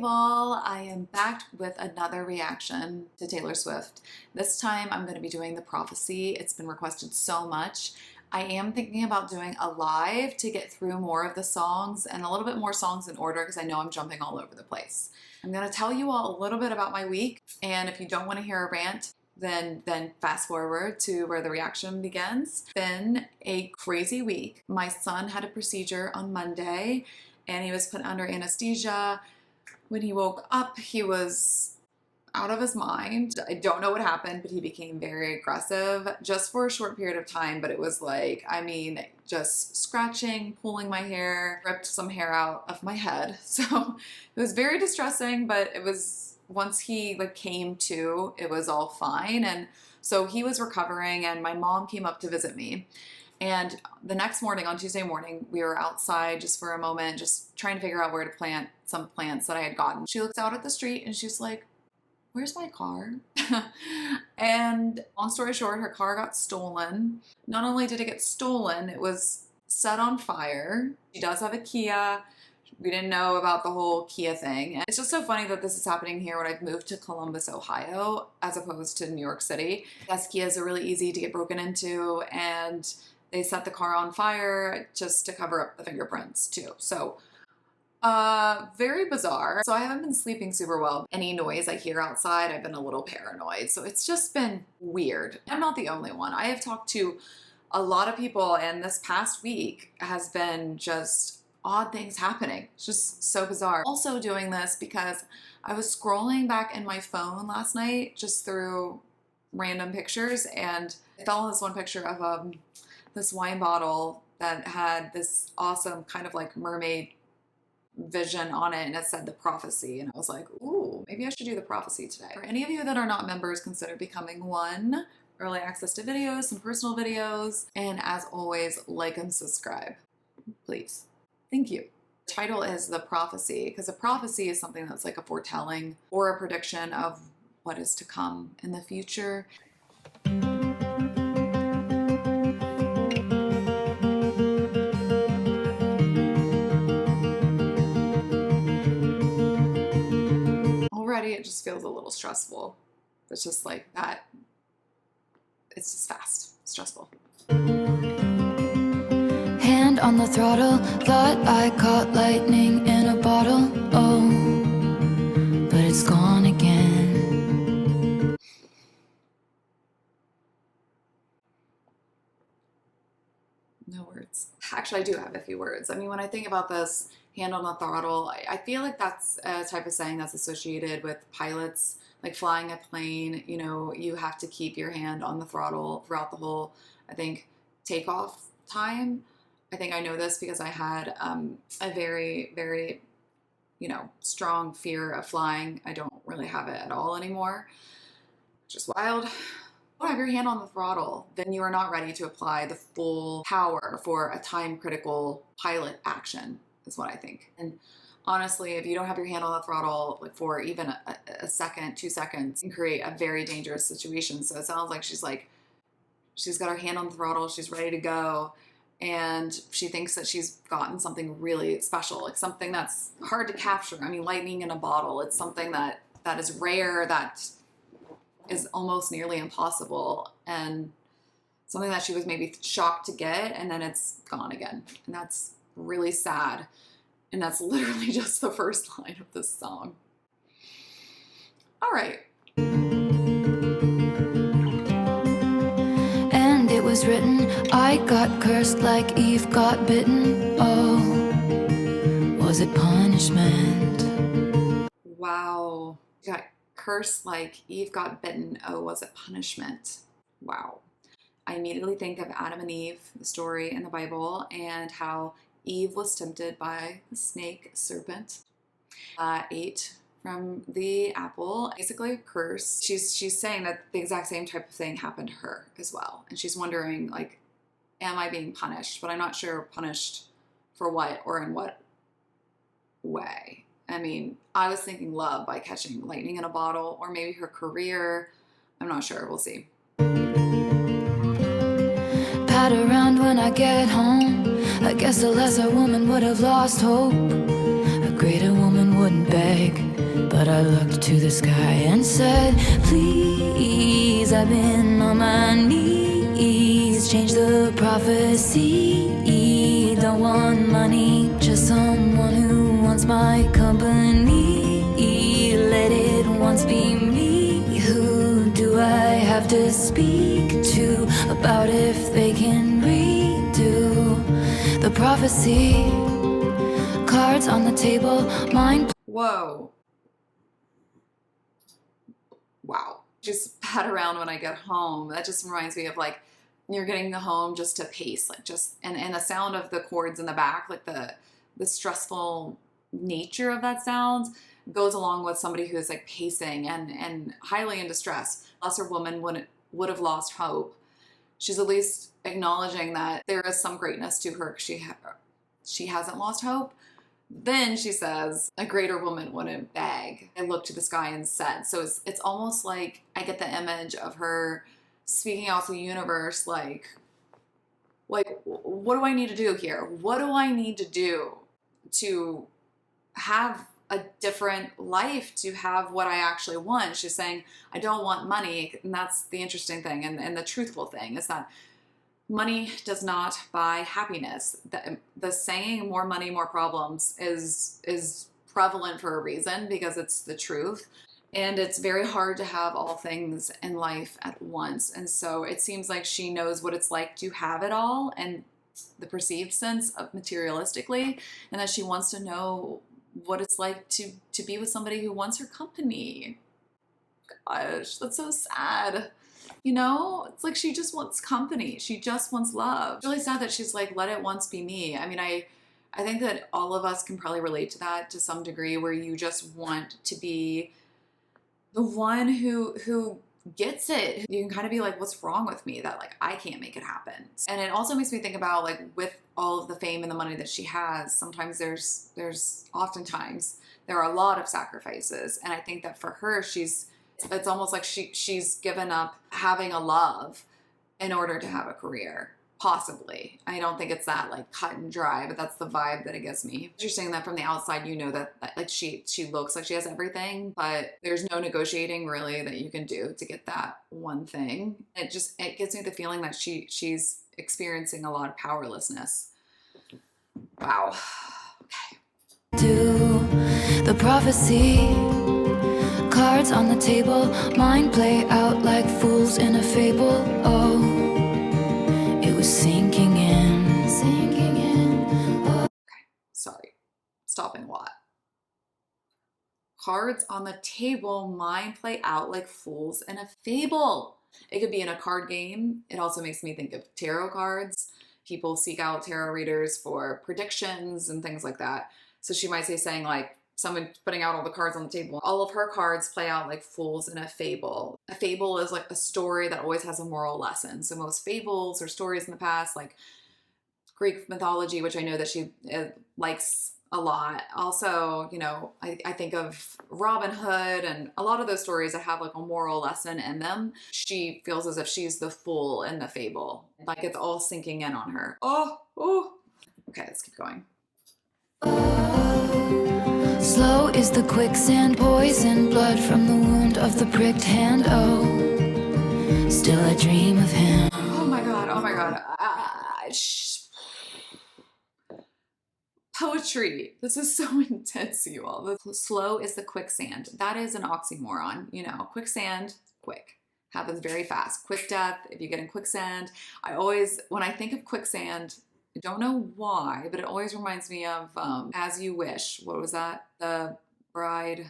you all, I am back with another reaction to Taylor Swift. This time I'm going to be doing The Prophecy. It's been requested so much. I am thinking about doing a live to get through more of the songs and a little bit more songs in order because I know I'm jumping all over the place. I'm going to tell you all a little bit about my week, and if you don't want to hear a rant, then fast forward to where the reaction begins. It's been a crazy week. My son had a procedure on Monday and he was put under anesthesia. When he woke up, he was out of his mind. I don't know what happened, but he became very aggressive just for a short period of time. But it was like, I mean, just scratching, pulling my hair, ripped some hair out of my head. So it was very distressing, but it was, once he came to, it was all fine. And so he was recovering and my mom came up to visit me. And the next morning, on Tuesday morning, we were outside just for a moment, just trying to figure out where to plant some plants that I had gotten. She looks out at the street and she's like, "Where's my car?" And long story short, her car got stolen. Not only did it get stolen, it was set on fire. She does have a Kia. We didn't know about the whole Kia thing. And it's just so funny that this is happening here when I've moved to Columbus, Ohio, as opposed to New York City. Yes, Kias are really easy to get broken into, and they set the car on fire just to cover up the fingerprints too. So very bizarre. So I haven't been sleeping super well. Any noise I hear outside, I've been a little paranoid. So it's just been weird. I'm not the only one. I have talked to a lot of people, and this past week has been just odd things happening. It's just so bizarre. Also doing this because I was scrolling back in my phone last night just through random pictures, and I fell on this one picture of this wine bottle that had this awesome kind of like mermaid vision on it, and it said The Prophecy, and I was like, ooh, maybe I should do The Prophecy today. For any of you that are not members, consider becoming one. Early access to videos, some personal videos, and as always, like and subscribe, please. Thank you. The title is The Prophecy because a prophecy is something that's like a foretelling or a prediction of what is to come in the future. Already it just feels a little stressful. It's just like that. It's just fast, stressful. Hand on the throttle, thought I caught lightning in a bottle. Oh, but it's gone again. No words. Actually, I do have a few words. I mean, when I think about this, hand on the throttle, I feel like that's a type of saying that's associated with pilots, like flying a plane. You know, you have to keep your hand on the throttle throughout the whole, I think, takeoff time. I think I know this because I had a very, very, strong fear of flying. I don't really have it at all anymore. Just wild. Don't have your hand on the throttle, then you are not ready to apply the full power for a time-critical pilot action, is what I think. And honestly, if you don't have your hand on the throttle for even a second, 2 seconds, it can create a very dangerous situation. So it sounds like she's got her hand on the throttle, she's ready to go, and she thinks that she's gotten something really special, like something that's hard to capture. I mean, lightning in a bottle, it's something that is rare, that is almost nearly impossible, and something that she was maybe shocked to get, and then it's gone again. And that's really sad. And that's literally just the first line of this song. All right. And it was written, I got cursed like Eve got bitten. Oh, was it punishment? Wow. You got cursed like Eve got bitten. Oh, was it punishment? Wow. I immediately think of Adam and Eve, the story in the Bible, and how Eve was tempted by the snake serpent, ate from the apple, basically a curse. She's saying that the exact same type of thing happened to her as well. And she's wondering, like, am I being punished? But I'm not sure punished for what or in what way. I mean, I was thinking love by catching lightning in a bottle, or maybe her career. I'm not sure. We'll see. Pat around when I get home. I guess a lesser woman would have lost hope. A greater woman wouldn't beg. But I looked to the sky and said, please, I've been on my knees. Change the prophecy. Don't want money, just someone who wants my company. Let it once be me. Who do I have to speak to about if they can redo the prophecy? Cards on the table, mind. Whoa. Wow. Just pat around when I get home. That just reminds me of like, you're getting home just to pace, like just, and the sound of the chords in the back, like the stressful nature of that sound goes along with somebody who's like pacing and highly in distress. A lesser woman would have lost hope. She's at least acknowledging that there is some greatness to her. She hasn't lost hope. Then she says, a greater woman wouldn't beg and look to the sky and said. So it's almost like I get the image of her speaking out to the universe, like, what do I need to do here? What do I need to do to have a different life, to have what I actually want? She's saying, I don't want money. And that's the interesting thing. And the truthful thing is that money does not buy happiness. The saying more money, more problems is prevalent for a reason, because it's the truth. And it's very hard to have all things in life at once. And so it seems like she knows what it's like to have it all, and the perceived sense of materialistically, and that she wants to know what it's like to be with somebody who wants her company. Gosh, that's so sad. You know, it's like she just wants company. She just wants love. It's really sad that she's like, let it once be me. I mean, I think that all of us can probably relate to that to some degree, where you just want to be the one who gets it. You can kind of be like, what's wrong with me that like I can't make it happen? And it also makes me think about, like, with all of the fame and the money that she has, sometimes there's oftentimes there are a lot of sacrifices. And I think that for her, it's almost like she's given up having a love in order to have a career. Possibly. I don't think it's that like cut and dry, but that's the vibe that it gives me. You're saying that from the outside, you know that like she looks like she has everything, but there's no negotiating really that you can do to get that one thing. It gives me the feeling that she's experiencing a lot of powerlessness. Wow. Okay. Do the prophecy. Cards on the table, mind play out like fools in a fable. Oh, it was sinking in. Oh. Okay, sorry. Stopping a lot. Cards on the table, mind play out like fools in a fable. It could be in a card game. It also makes me think of tarot cards. People seek out tarot readers for predictions and things like that. So she might say saying like, someone putting out all the cards on the table. All of her cards play out like fools in a fable. A fable is like a story that always has a moral lesson. So most fables or stories in the past, like Greek mythology, which I know that she likes a lot. Also, you know, I think of Robin Hood and a lot of those stories that have like a moral lesson in them. She feels as if she's the fool in the fable. Like it's all sinking in on her. Oh. Okay, let's keep going. Slow is the quicksand, poison blood from the wound of the pricked hand. Oh, still I dream of him. Oh my god. Poetry. This is so intense, you all. Slow is the quicksand. That is an oxymoron. You know, quicksand, quick. Happens very fast. Quick death, if you get in quicksand. When I think of quicksand, I don't know why, but it always reminds me of As You Wish. What was that? The bride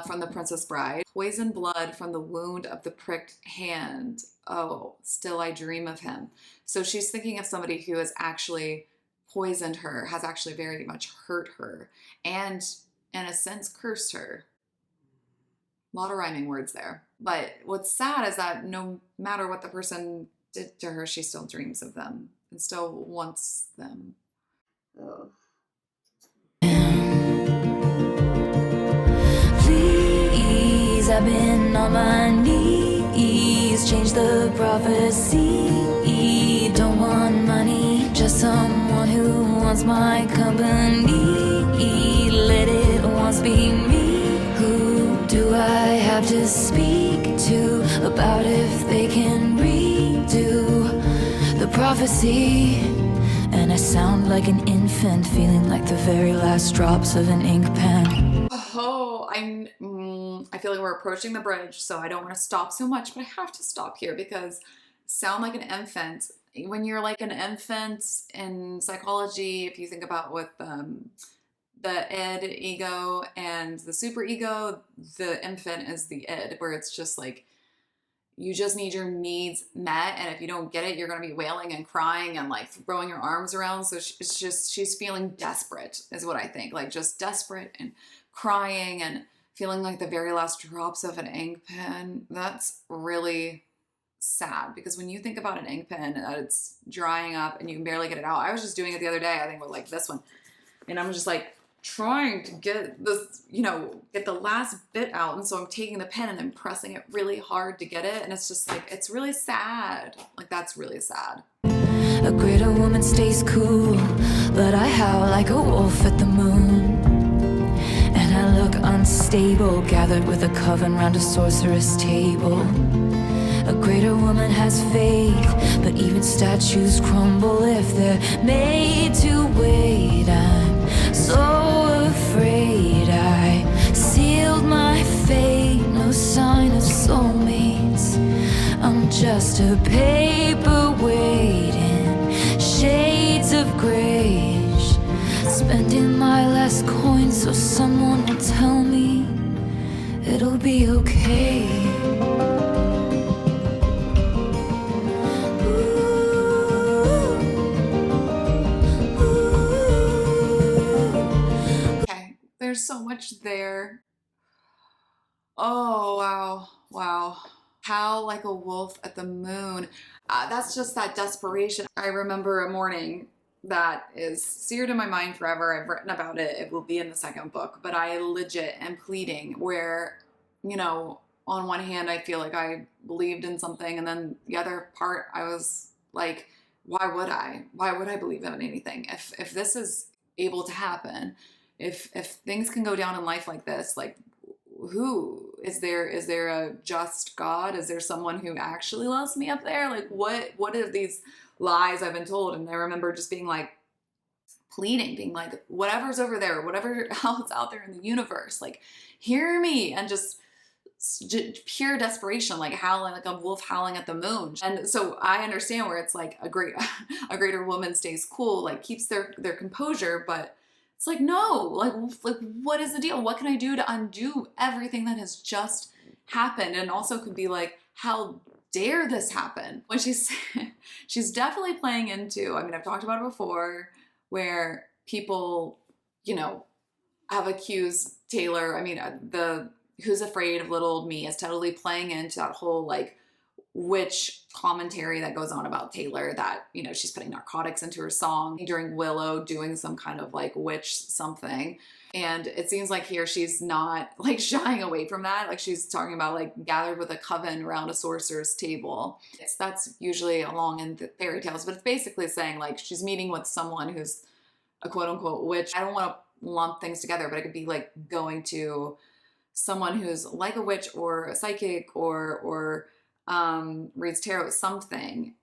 from The Princess Bride. Poison blood from the wound of the pricked hand. Oh, still I dream of him. So she's thinking of somebody who has actually poisoned her, has actually very much hurt her, and in a sense cursed her. A lot of rhyming words there. But what's sad is that no matter what the person did to her, she still dreams of them and still wants them. Ugh. Please, I've been on my knees. Change the prophecy. Don't want money, just someone who wants my company. Let it once be me. to speak to about if they can redo the prophecy. And I sound like an infant, feeling like the very last drops of an ink pen. Oh, I feel like we're approaching the bridge, so I don't want to stop so much, but I have to stop here because sound like an infant. When you're like an infant in psychology, if you think about with the id ego and the superego, the infant is the id, where it's just like you just need your needs met, and if you don't get it, you're going to be wailing and crying and like throwing your arms around. So it's just, she's feeling desperate is what I think, like just desperate and crying and feeling like the very last drops of an ink pen. That's really sad, because when you think about an ink pen, it's drying up and you can barely get it out. I was just doing it the other day, I think with like this one, and I'm just like trying to get this, you know, get the last bit out, and so I'm taking the pen and I'm pressing it really hard to get it, and it's just like, it's really sad. Like, that's really sad. A greater woman stays cool, but I howl like a wolf at the moon. And I look unstable, gathered with a coven round a sorceress table. A greater woman has faith, but even statues crumble if they're made to wait. I'm so afraid I sealed my fate, no sign of soulmates. I'm just a paperweight in shades of grayish, spending my last coin so someone will tell me it'll be okay. Okay, there's so much there. Oh, wow, wow. Howl like a wolf at the moon. That's just that desperation. I remember a morning that is seared in my mind forever. I've written about it. It will be in the second book, but I legit am pleading where, you know, on one hand, I feel like I believed in something, and then the other part, I was like, why would I? Why would I believe in anything? If this is able to happen, if things can go down in life like this, like, who is there a just God? Is there someone who actually loves me up there? Like, what are these lies I've been told? And I remember just being like, pleading, being like, whatever's over there, whatever else out there in the universe, like, hear me. And just pure desperation, like howling like a wolf howling at the moon. And so I understand where it's like a greater woman stays cool, like keeps their composure, but it's like, no, like what is the deal? What can I do to undo everything that has just happened? And also could be like, how dare this happen? When she's definitely playing into, I mean, I've talked about it before, where people, you know, have accused Taylor, I mean, the Who's Afraid of Little Old Me is totally playing into that whole like witch commentary that goes on about Taylor, that, you know, she's putting narcotics into her song during Willow, doing some kind of like witch something. And it seems like here she's not like shying away from that. Like, she's talking about like gathered with a coven around a sorcerer's table. That's usually along in the fairy tales, but it's basically saying like she's meeting with someone who's a quote unquote witch. I don't want to lump things together, but it could be like going to someone who's like a witch or a psychic or reads tarot, something.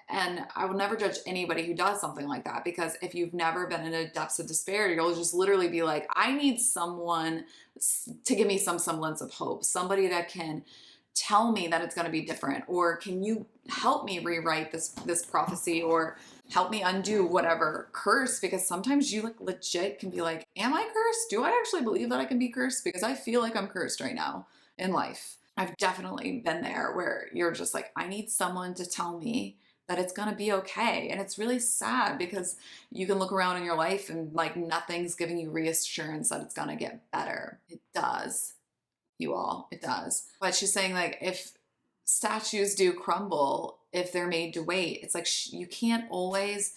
And I will never judge anybody who does something like that, because if you've never been in the depths of despair, you'll just literally be like, I need someone to give me some semblance of hope, somebody that can tell me that it's going to be different, or can you help me rewrite this prophecy, or help me undo whatever curse? Because sometimes you like legit can be like, am I cursed? Do I actually believe that I can be cursed? Because I feel like I'm cursed right now in life. I've definitely been there where you're just like, I need someone to tell me that it's gonna be okay. And it's really sad, because you can look around in your life and like nothing's giving you reassurance that it's gonna get better. It does, you all, it does. But she's saying like, if statues do crumble, if they're made to wait, it's like you can't always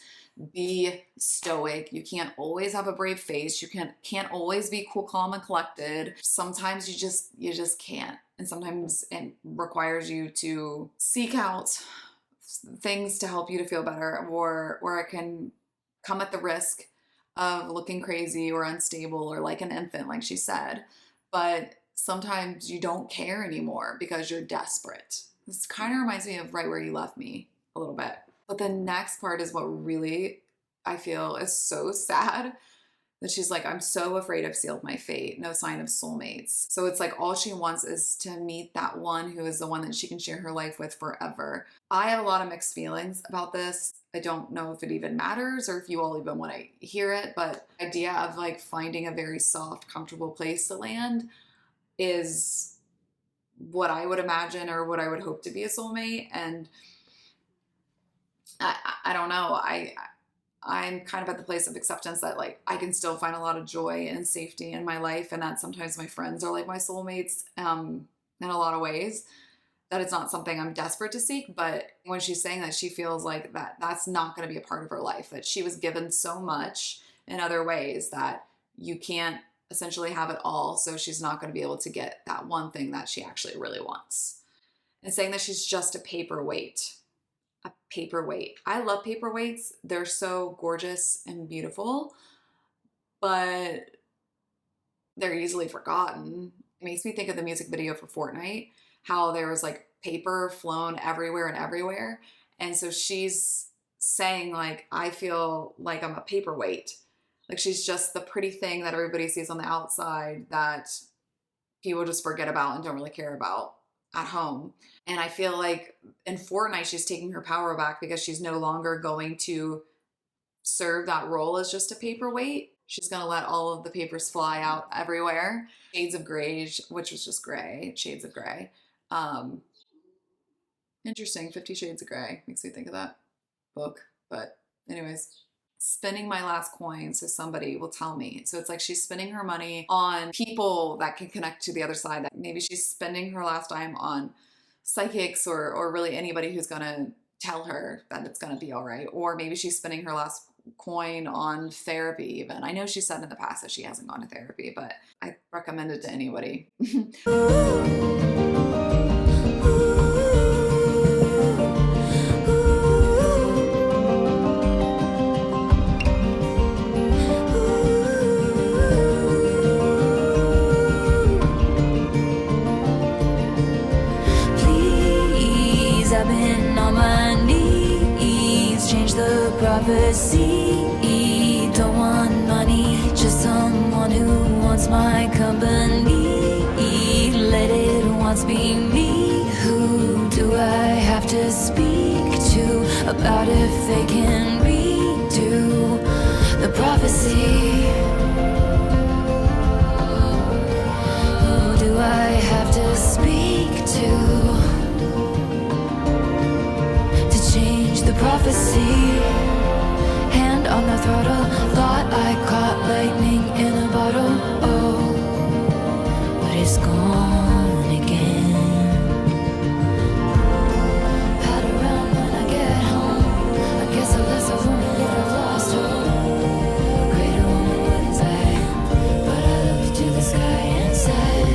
be stoic. You can't always have a brave face. You can't always be cool, calm, and collected. Sometimes you just can't. And sometimes it requires you to seek out things to help you to feel better, or it can come at the risk of looking crazy or unstable or like an infant, like she said. But sometimes you don't care anymore because you're desperate. This kind of reminds me of Right Where You Left Me a little bit. But the next part is what really I feel is so sad, that she's like, I'm so afraid I've sealed my fate. No sign of soulmates. So it's like all she wants is to meet that one who is the one that she can share her life with forever. I have a lot of mixed feelings about this. I don't know if it even matters or if you all even want to hear it, but the idea of like finding a very soft, comfortable place to land is what I would imagine or what I would hope to be a soulmate. And I don't know. I'm kind of at the place of acceptance that like I can still find a lot of joy and safety in my life, and that sometimes my friends are like my soulmates in a lot of ways. That it's not something I'm desperate to seek, but when she's saying that she feels like that's not going to be a part of her life, that she was given so much in other ways that you can't essentially have it all, so she's not going to be able to get that one thing that she actually really wants. And saying that she's just a paperweight. A paperweight. I love paperweights. They're so gorgeous and beautiful, but they're easily forgotten. It makes me think of the music video for Fortnite, how there was like paper flown everywhere and everywhere. And so she's saying like, I feel like I'm a paperweight. Like she's just the pretty thing that everybody sees on the outside that people just forget about and don't really care about at home. And I feel like in Fortnite, she's taking her power back because she's no longer going to serve that role as just a paperweight. She's going to let all of the papers fly out everywhere. Shades of Grey, which was just gray, Shades of Grey. Interesting, 50 Shades of Grey. Makes me think of that book. But anyways, spending my last coin so somebody will tell me. So it's like she's spending her money on people that can connect to the other side. That maybe she's spending her last dime on psychics or really anybody who's going to tell her that it's going to be all right. Or maybe she's spending her last coin on therapy even. I know she said in the past that she hasn't gone to therapy, but I recommend it to anybody. I've been on my knees, change the prophecy. Don't want money, just someone who wants my company. Let it once be me. Who do I have to speak to about if they can redo the prophecy? Who do I have to speak to change the prophecy? Hand on the throttle, thought I caught lightning in a bottle. Oh, but it's gone again. Pat around when I get home. I guess I lost a woman, but I've lost hope. A greater woman wouldn't say, but I looked to the sky and said,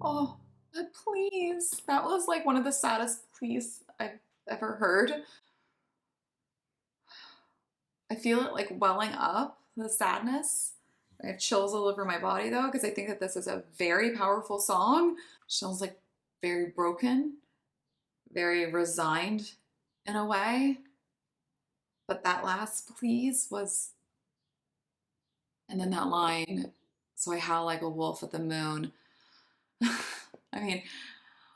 Oh, but please. That was like one of the saddest please I've ever heard. I feel it like welling up, the sadness. I have chills all over my body though, because I think that this is a very powerful song. She sounds like very broken, very resigned in a way. But that last please was, and then that line, so I howl like a wolf at the moon. I mean,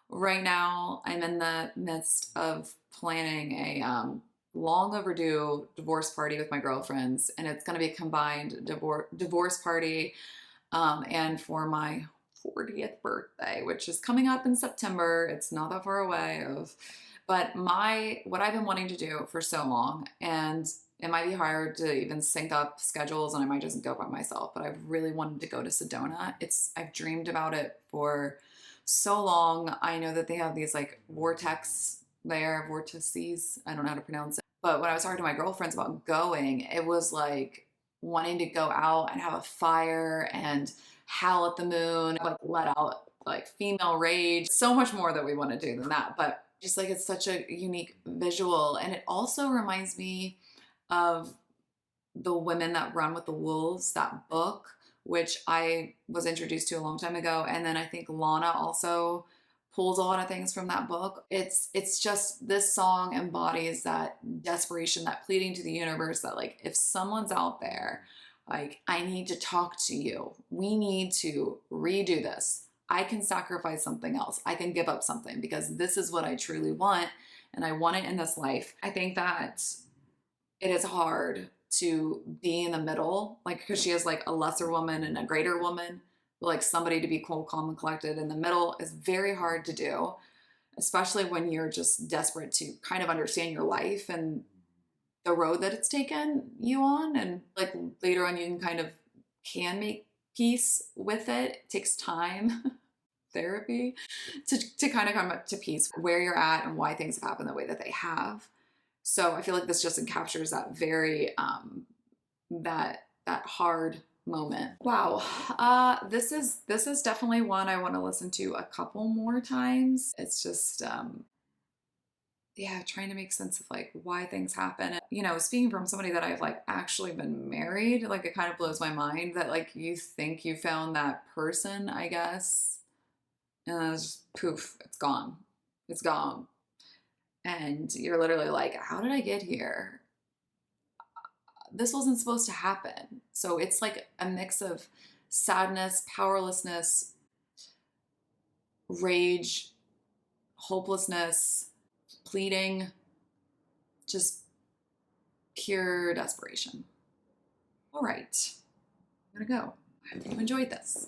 right now I'm in the midst of planning a long overdue divorce party with my girlfriends, and it's going to be a combined divorce party and for my 40th birthday, which is coming up in September. It's not that far away but what I've been wanting to do for so long, and it might be hard to even sync up schedules and I might just go by myself, but I've really wanted to go to Sedona. I've dreamed about it for so long. I know that they have these like vortices, I don't know how to pronounce it. But when I was talking to my girlfriends about going, it was like wanting to go out and have a fire and howl at the moon, like let out like female rage. So much more that we want to do than that. But just like it's such a unique visual. And it also reminds me of The Women That Run with the Wolves, that book which I was introduced to a long time ago. And then I think Lana also pulls a lot of things from that book. It's just, this song embodies that desperation, that pleading to the universe that like, if someone's out there, like, I need to talk to you. We need to redo this. I can sacrifice something else. I can give up something because this is what I truly want and I want it in this life. I think that it is hard to be in the middle, like, because she is like a lesser woman and a greater woman, but like somebody to be cool, calm, and collected in the middle is very hard to do, especially when you're just desperate to kind of understand your life and the road that it's taken you on. And like later on, you can make peace with it. It takes time, therapy, to kind of come up to peace where you're at and why things have happened the way that they have. So I feel like this just encaptures that very that hard moment. Wow. This is definitely one I want to listen to a couple more times. It's just yeah, trying to make sense of like why things happen. And, you know, speaking from somebody that I've like actually been married, like it kind of blows my mind that like you think you found that person, I guess, and then it's just poof, it's gone. It's gone. And you're literally like, how did I get here? This wasn't supposed to happen. So it's like a mix of sadness, powerlessness, rage, hopelessness, pleading, just pure desperation. All right, I'm gonna go. I hope you enjoyed this.